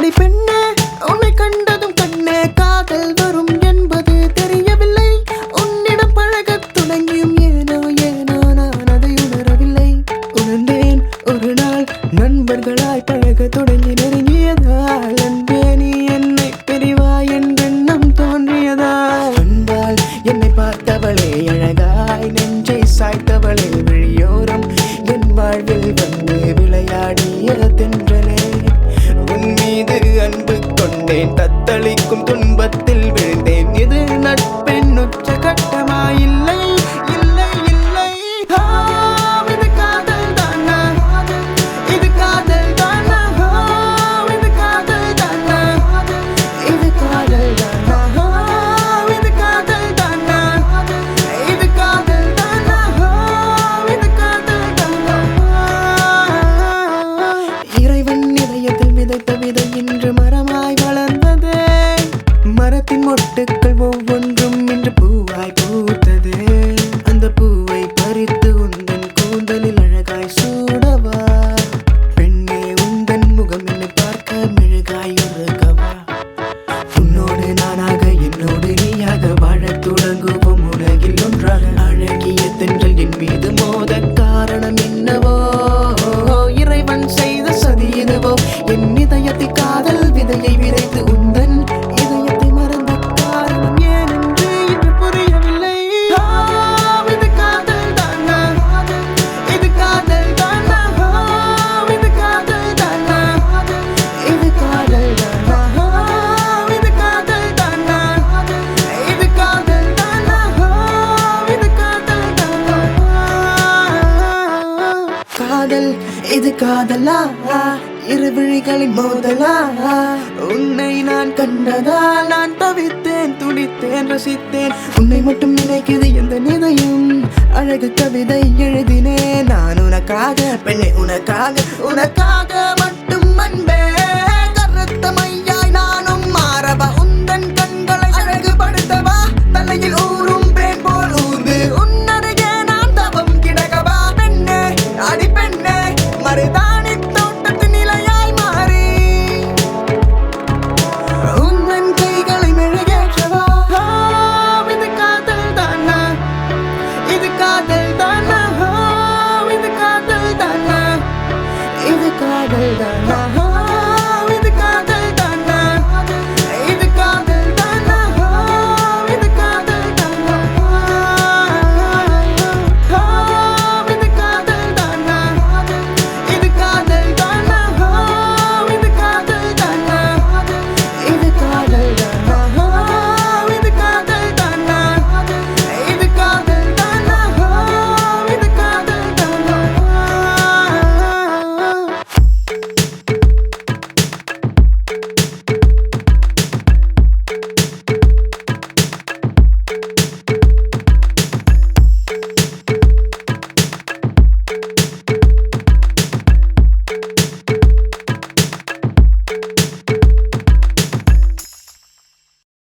அடி பெண்ணே உன்னை கண்டதும் கண்ணே காதல் வரும் என்பது தெரியவில்லை. உன்னிடம் பழகத் தொடங்கியும் ஏனோ ஏனோ நான் அதை உணரவில்லை. உணர்ந்தேன் ஒரு நாள் நண்பர்களாய் பழக தொடங்கி நெருங்கியதால் அன்பே நீ என்னை பெரிவாய் என்றெண்ணம் தோன்றியதால் அன்பால் என்னை பார்த்தவளே அழகாய் நெஞ்சை சாய்த்தவளே விழியோரம் என் வாழ்வில் வந்து விளையாடிய தென்றலே உன் மீது அன்பு கொண்டேன் தத்தளிக்கும் துன்பத்தில் விழுந்தேன் இது நட்பின் உச்ச கட்டமாயில்லை இல்லை இல்லை. இது காதல் தானா இது காதல் தானா இது காதல் தானா இது காதல் தானா இது காதல் தானா இது காதல் தானா இது காதல் தானா. இறைவன் இதயத்தில் விதைத்த விதை இன்று மரமாய் வளர்ந்தது. மரத்தின் மொட்டுக்கள் ஒவ்வொன்றும் இன்று பூவாய் பூத்தது. அந்த பூவை பறித்து உந்தன் கூந்தலில் அழகாய் சூடவா பெண்ணே உந்தன் முகம் என்னை பார்க்க மெழுகாய் உருகவா. உன்னோடு நானாக என்னோடு நீயாக வாழத் தொடங்குவோம் உலகில் ஒன்றாக. அழகிய தென்றல் என் மீது மோத காரணம் என்னவோ இறைவன் செய்த சதி இதுவோ. என் இதயத்தை காதல் விதையை விதைத்து உந்தன் இதயத்தை மறந்த காரணம் ஏனென்று இன்று புரியவில்லை. இது காதல் தானா இது காதல் தானா இது காதல் தானா இது காதல் தானா இது காதல் தானா இது காதல் தானா இது காதல் தானா. காதல் இது காதலா இரு விழிகளின் மோதலா. உன்னை நான் கண்டதால் நான் தவித்தேன் துடித்தேன் ரசித்தேன். உன்னை மட்டும் நினைக்குது எந்த நிதையும் அழகு கவிதை எழுதினேன் நான் உனக்காக பெண்ணே உனக்காக உனக்காக மட்டும் அன்பே. கருத்த மையாய் நானும் மாறவா உந்தன் கண்களை அழகுபடுத்தவா தலையில் ஊறும் பேன் போல் ஊர்ந்து உன்னருகே நான் தவம் கிடக்கவா பெண்ணே அடி பெண்ணே மறுதா